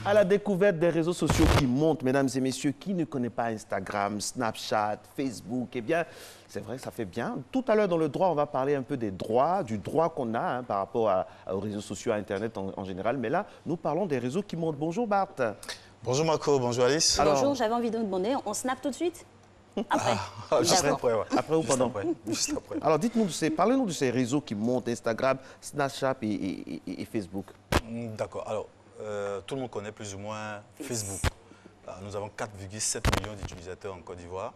À la découverte des réseaux sociaux qui montent, mesdames et messieurs, qui ne connaît pas Instagram, Snapchat, Facebook, eh bien, c'est vrai que ça fait bien. Tout à l'heure, dans le droit, on va parler un peu des droits, du droit qu'on a par rapport aux réseaux sociaux, à Internet en général. Mais là, nous parlons des réseaux qui montent. Bonjour Bart. Bonjour Marco, bonjour Alice. Alors, bonjour, j'avais envie de vous demander, on snap tout de suite? Après. Juste après, ouais. Après ou pendant? Juste après. Alors, dites-nous, parlez-nous de ces réseaux qui montent, Instagram, Snapchat et Facebook. D'accord. Alors, tout le monde connaît plus ou moins Facebook. Nous avons 4,7 millions d'utilisateurs en Côte d'Ivoire.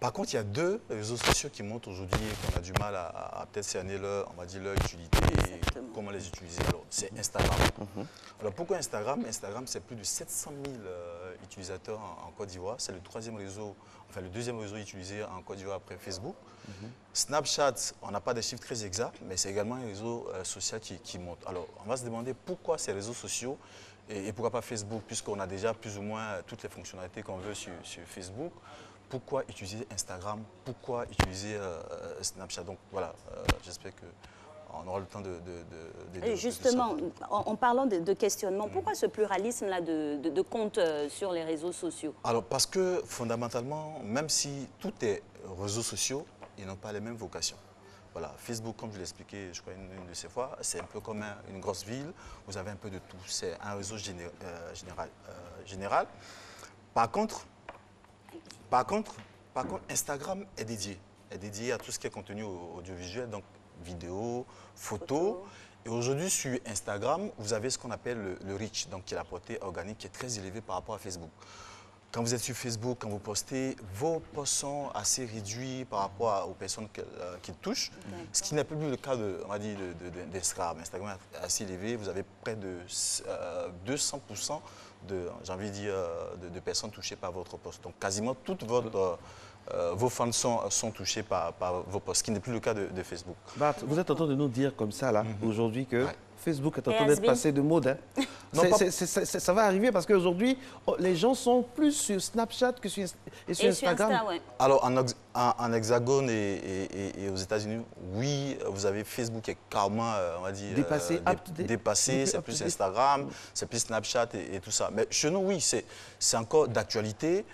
Par contre, il y a deux réseaux sociaux qui montent aujourd'hui et qu'on a du mal à peut-être cerner leur utilité et comment les utiliser. Alors, c'est Instagram. Alors, pourquoi Instagram? Instagram, c'est plus de 700 000 utilisateurs en Côte d'Ivoire. C'est le deuxième réseau utilisé en Côte d'Ivoire après Facebook. Snapchat, on n'a pas des chiffres très exacts, mais c'est également un réseau social qui monte. Alors, on va se demander pourquoi ces réseaux sociaux et pourquoi pas Facebook, puisqu'on a déjà plus ou moins toutes les fonctionnalités qu'on veut sur Facebook. Pourquoi utiliser Instagram? Pourquoi utiliser Snapchat? Donc voilà, j'espère qu'on aura le temps de justement, en parlant de questionnement, pourquoi ce pluralisme-là de comptes sur les réseaux sociaux? Alors parce que fondamentalement, même si tout est réseaux sociaux, ils n'ont pas les mêmes vocations. Voilà, Facebook, comme je l'ai expliqué, je crois, une de ces fois, c'est un peu comme une grosse ville. Vous avez un peu de tout. C'est un réseau général. Par contre, Instagram est dédié à tout ce qui est contenu audiovisuel, donc vidéo, photos. Et aujourd'hui, sur Instagram, vous avez ce qu'on appelle le reach, donc qui est la portée organique qui est très élevée par rapport à Facebook. Quand vous êtes sur Facebook, quand vous postez, vos posts sont assez réduits par rapport aux personnes qui touchent, ce qui n'est plus le cas d'Instagram. Instagram est assez élevé, vous avez près de 200% de personnes touchées par votre post. Donc quasiment toutes vos fans sont touchés par vos posts, ce qui n'est plus le cas de Facebook. Bart, vous êtes en train de nous dire comme ça, là, aujourd'hui, que Facebook est en train d'être passé de mode. Hein. Ça va arriver parce qu'aujourd'hui, les gens sont plus sur Snapchat que sur Instagram. Insta, ouais. Alors, en Hexagone et aux États-Unis, oui, vous avez Facebook qui est carrément, on va dire, dépassé. C'est plus Instagram, c'est plus Snapchat et tout ça. Mais chez nous, oui, c'est encore d'actualité.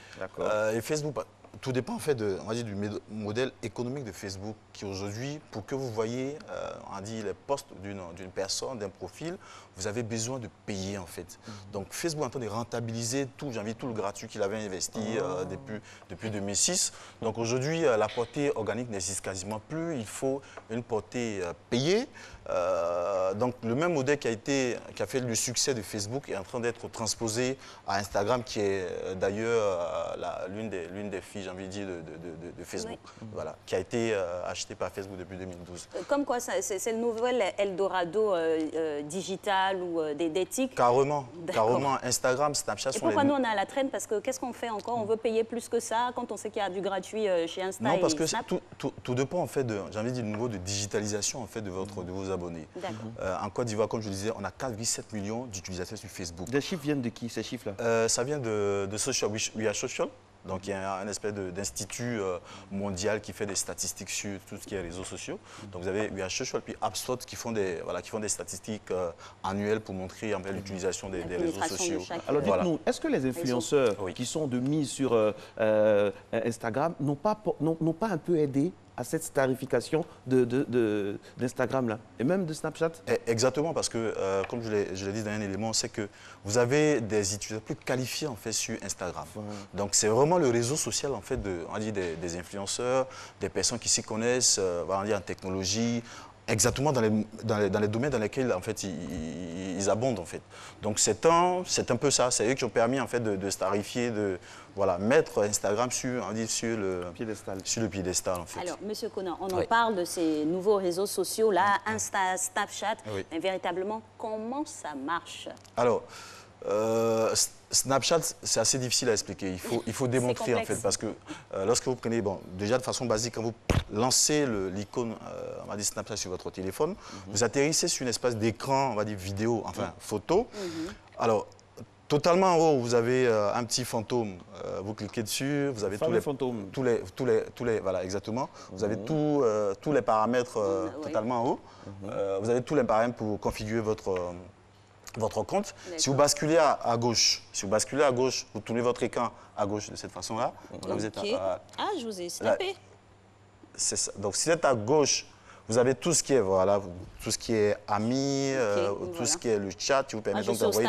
Et Facebook, tout dépend en fait du modèle économique de Facebook qui aujourd'hui, pour que vous voyez les posts d'une personne, d'un profil, vous avez besoin de payer en fait. Donc Facebook est en train de rentabiliser tout le gratuit qu'il avait investi depuis 2006. Donc aujourd'hui, la portée organique n'existe quasiment plus. Il faut une portée payée. Donc le même modèle qui a fait le succès de Facebook est en train d'être transposé à Instagram, qui est d'ailleurs l'une des filles, j'ai envie de dire, de Facebook, voilà, qui a été achetée par Facebook depuis 2012. Comme quoi, c'est le nouvel Eldorado digital ou d'éthique? Carrément, Instagram, Snapchat. Et pourquoi nous on est à la traîne? Parce que qu'est-ce qu'on fait encore? On veut payer plus que ça quand on sait qu'il y a du gratuit chez Insta? Non, parce que tout dépend en fait j'ai envie de dire, du niveau de digitalisation en fait de vos abonnés. En Côte d'Ivoire, comme je le disais, on a 4,7 millions d'utilisateurs sur Facebook. Les chiffres viennent de qui, ces chiffres-là? Ça vient de Social, We Are Social. Donc il y a un espèce d'institut mondial qui fait des statistiques sur tout ce qui est réseaux sociaux. Donc vous avez We Are Social puis HubSpot qui font des statistiques annuelles pour montrer l'utilisation des réseaux sociaux. Alors dites-nous, est-ce que les influenceurs qui sont de mise sur Instagram n'ont pas un peu aidé à cette starification d'Instagram là, et même de Snapchat? Exactement, parce que, comme je l'ai dit dans un élément, c'est que vous avez des utilisateurs plus qualifiés en fait sur Instagram. Donc c'est vraiment le réseau social en fait des influenceurs, des personnes qui s'y connaissent, en technologie, exactement dans les domaines dans lesquels en fait ils abondent en fait. Donc c'est un peu ça, c'est eux qui ont permis en fait de starifier, mettre Instagram sur le piédestal en fait. Alors Monsieur Konan, on en parle de ces nouveaux réseaux sociaux là, Insta, Snapchat, mais véritablement comment ça marche? Alors Snapchat, c'est assez difficile à expliquer. Il faut démontrer en fait, parce que lorsque vous prenez, déjà de façon basique, quand vous lancez l'icône, Snapchat sur votre téléphone, vous atterrissez sur une espèce d'écran, vidéo, photo. Alors, totalement en haut, vous avez un petit fantôme. Vous cliquez dessus, vous avez exactement. Vous avez tous les paramètres totalement en haut. Vous avez tous les paramètres pour configurer votre compte. Si vous basculez à gauche, vous tournez votre écran à gauche de cette façon-là. Vous êtes ah, je vous ai snappé. C'est ça. Donc, si vous êtes à gauche, vous avez tout ce qui est, voilà, tout ce qui est amis, tout ce qui est le chat, qui vous permet donc d'envoyer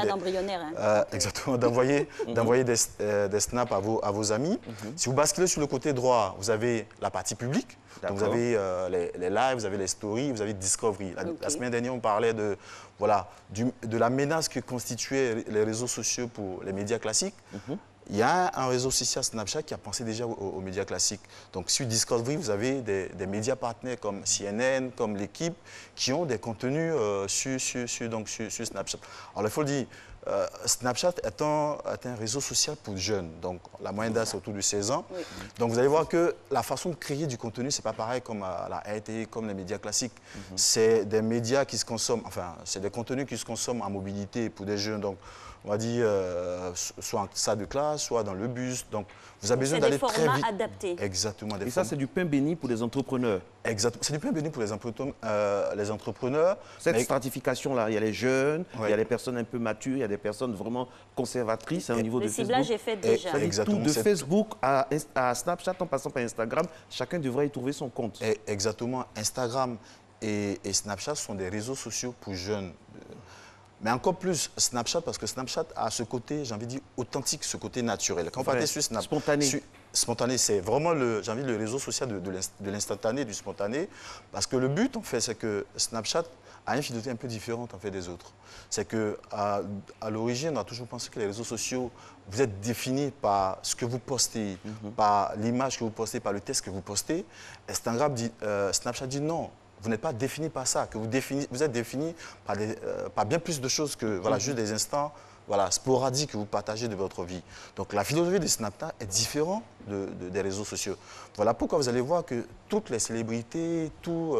exactement, d'envoyer des snaps à vos amis. Si vous basculez sur le côté droit, vous avez la partie publique. Donc, vous avez les lives, vous avez les stories, vous avez Discovery. La semaine dernière, on parlait de la menace que constituaient les réseaux sociaux pour les médias classiques. Il y a un réseau social Snapchat qui a pensé déjà aux médias classiques. Donc, sur Discovery, vous avez des médias partenaires comme CNN, comme l'équipe, qui ont des contenus sur Snapchat. Alors, il faut le dire, Snapchat est un réseau social pour jeunes. Donc, la moyenne d'âge, c'est autour de 16 ans. Oui. Donc, vous allez voir que la façon de créer du contenu, ce n'est pas pareil comme la RTE, comme les médias classiques. C'est des médias qui se consomment, enfin, c'est des contenus qui se consomment en mobilité pour des jeunes. Donc, on va dire, soit en salle de classe, soit dans le bus. Donc, vous avez besoin d'aller très vite. C'est des formats adaptés. Exactement. Et ça, c'est du pain béni pour les entrepreneurs. Exactement. C'est du pain béni pour les entrepreneurs. Cette stratification-là, il y a les jeunes, il y a les personnes un peu matures, il y a des personnes vraiment conservatrices au niveau de Facebook. Le ciblage est fait déjà. Exactement. Tout de Facebook à Snapchat, en passant par Instagram, chacun devrait y trouver son compte. Exactement. Instagram et Snapchat sont des réseaux sociaux pour jeunes. Mais encore plus Snapchat, parce que Snapchat a ce côté, j'ai envie de dire, authentique, ce côté naturel. Quand vous partez sur Snapchat, spontané, c'est vraiment le réseau social de l'instantané, du spontané. Parce que le but, en fait, c'est que Snapchat a une philosophie un peu différente en fait, des autres. C'est qu'à l'origine, on a toujours pensé que les réseaux sociaux, vous êtes définis par ce que vous postez, par l'image que vous postez, par le texte que vous postez. Snapchat dit non. Vous n'êtes pas défini par ça, que vous êtes défini par bien plus de choses que juste des instants sporadiques que vous partagez de votre vie. Donc la philosophie de Snapchat est différente des réseaux sociaux. Voilà pourquoi vous allez voir que toutes les célébrités, tous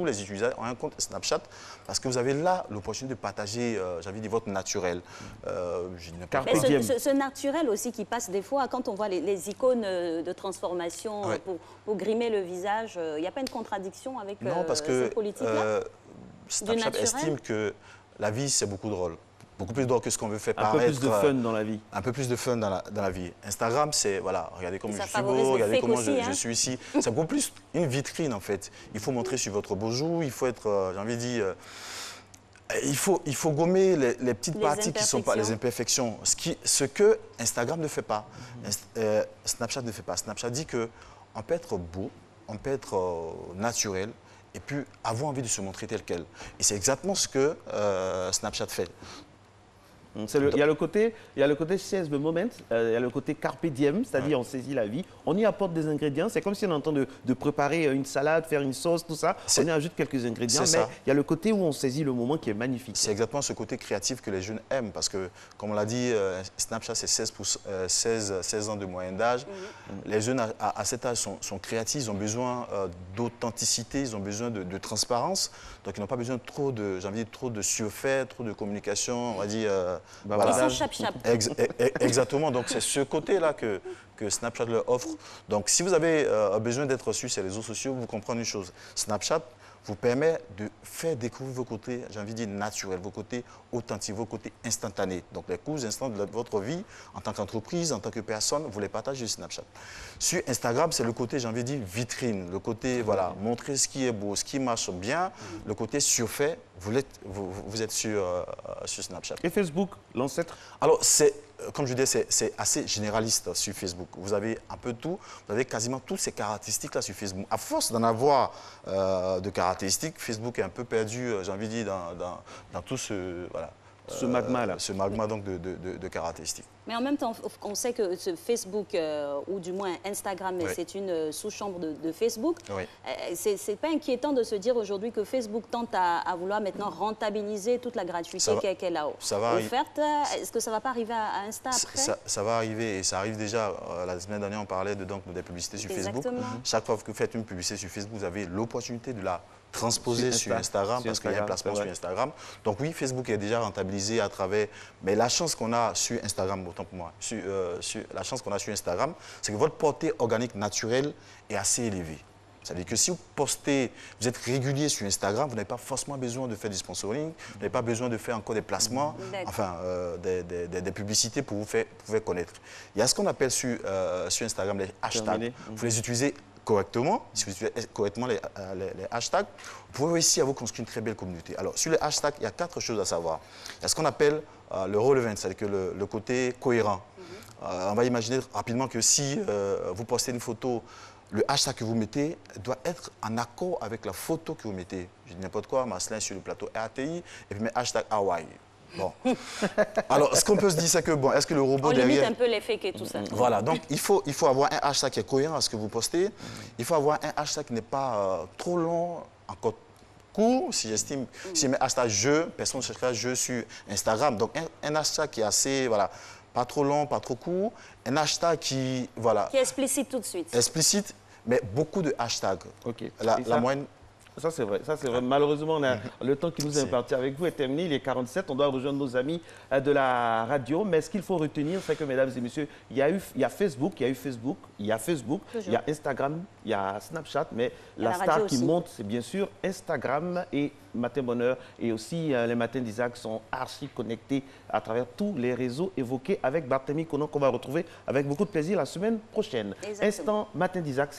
les utilisateurs ont un compte Snapchat parce que vous avez là l'opportunité de partager, votre naturel. Ce naturel aussi qui passe des fois, quand on voit les icônes de transformation pour grimer le visage, il n'y a pas une contradiction avec cette politique-là? Snapchat estime que la vie, c'est beaucoup drôle. Beaucoup plus drôle que ce qu'on veut faire paraître. Un peu plus de fun dans la vie. Un peu plus de fun dans la vie. Instagram, c'est, regardez comme je suis beau, regardez comment je suis ici. C'est beaucoup plus une vitrine, en fait. Il faut montrer sur votre beau jour, il faut être, j'ai envie de dire, il faut gommer les petites parties qui ne sont pas les imperfections. Ce que Instagram ne fait pas, Snapchat ne fait pas. Snapchat dit qu'on peut être beau, on peut être naturel, et puis avoir envie de se montrer tel quel. Et c'est exactement ce que Snapchat fait. Il y a le côté seize the moment, il y a le côté carpe diem, c'est-à-dire on saisit la vie. On y apporte des ingrédients. C'est comme si on est en train de préparer une salade, faire une sauce, tout ça. On y ajoute quelques ingrédients, mais il y a le côté où on saisit le moment qui est magnifique. C'est exactement ce côté créatif que les jeunes aiment parce que, comme on l'a dit, Snapchat, c'est 16 ans de moyenne d'âge. Les jeunes à cet âge sont créatifs, ils ont besoin d'authenticité, ils ont besoin de transparence. Donc, ils n'ont pas besoin de trop de surfait, trop de communication, on va dire... Ils sont chap-chap. Exactement. Donc, c'est ce côté-là que Snapchat leur offre. Donc, si vous avez besoin d'être sur ces réseaux sociaux, vous comprenez une chose. Snapchat vous permet de faire découvrir vos côtés, j'ai envie de dire, naturels, vos côtés authentiques, vos côtés instantanés. Donc, les courts instants de votre vie, en tant qu'entreprise, en tant que personne, vous les partagez sur Snapchat. Sur Instagram, c'est le côté, j'ai envie de dire, vitrine, le côté, montrer ce qui est beau, ce qui marche bien, le côté surfait, vous êtes sur Snapchat. Et Facebook, l'ancêtre? Alors, comme je disais, c'est assez généraliste sur Facebook. Vous avez un peu tout, vous avez quasiment toutes ces caractéristiques-là sur Facebook. À force d'en avoir de caractéristiques, Facebook est un peu perdu, j'ai envie de dire, dans tout ce magma-là. Ce magma donc de caractéristiques. Mais en même temps, on sait que ce Facebook, ou du moins Instagram, c'est une sous-chambre de Facebook. Oui. C'est pas inquiétant de se dire aujourd'hui que Facebook tente à vouloir maintenant rentabiliser toute la gratuité qu'elle a offerte. Est-ce que ça ne va pas arriver à Insta après? Ça va arriver et ça arrive déjà. La semaine dernière, on parlait des publicités sur Facebook. Chaque fois que vous faites une publicité sur Facebook, vous avez l'opportunité de la transposer sur Instagram parce qu'il y a un placement sur Instagram. Donc oui, Facebook est déjà rentabilisé à travers... Mais la chance qu'on a sur Instagram, autant pour moi, la chance qu'on a sur Instagram, c'est que votre portée organique naturelle est assez élevée. Ça veut dire que si vous postez, vous êtes régulier sur Instagram, vous n'avez pas forcément besoin de faire du sponsoring, vous n'avez pas besoin de faire encore des placements, enfin des publicités pour vous faire connaître. Il y a ce qu'on appelle sur Instagram les hashtags. Vous les utilisez correctement, si vous utilisez correctement les hashtags, vous pouvez aussi avoir construit une très belle communauté. Alors, sur les hashtags, il y a 4 choses à savoir. Il y a ce qu'on appelle le relevant, c'est-à-dire que le côté cohérent. On va imaginer rapidement que si vous postez une photo, le hashtag que vous mettez doit être en accord avec la photo que vous mettez. Je dis n'importe quoi, Marcelin sur le plateau RTI, et puis mes hashtag Hawaii. Bon. Alors, ce qu'on peut se dire, c'est que, bon, est-ce que le robot derrière... On limite un peu les fakes et tout ça. Voilà, donc il faut avoir un hashtag qui est cohérent à ce que vous postez. Il faut avoir un hashtag qui n'est pas trop long, encore court. Si j'estime, si je mets hashtag je, personne ne cherchera je sur Instagram. Donc, un hashtag qui est assez, voilà, pas trop long, pas trop court. Un hashtag qui, voilà... Qui est explicite tout de suite. Explicite, mais beaucoup de hashtags. OK. La moyenne... Ça, c'est vrai. Ça, c'est vrai. Malheureusement, le temps qui nous est imparti avec vous est terminé. Il est 47. On doit rejoindre nos amis de la radio. Mais ce qu'il faut retenir, c'est que, mesdames et messieurs, il y a Facebook, il y a Instagram, il y a Snapchat. Mais la star qui monte, c'est bien sûr Instagram et Matin Bonheur. Et aussi, les Matins d'Isaac sont archi connectés à travers tous les réseaux évoqués avec Barthélemy Konan, qu'on va retrouver avec beaucoup de plaisir la semaine prochaine. Exactement. Instant Matin d'Isaac.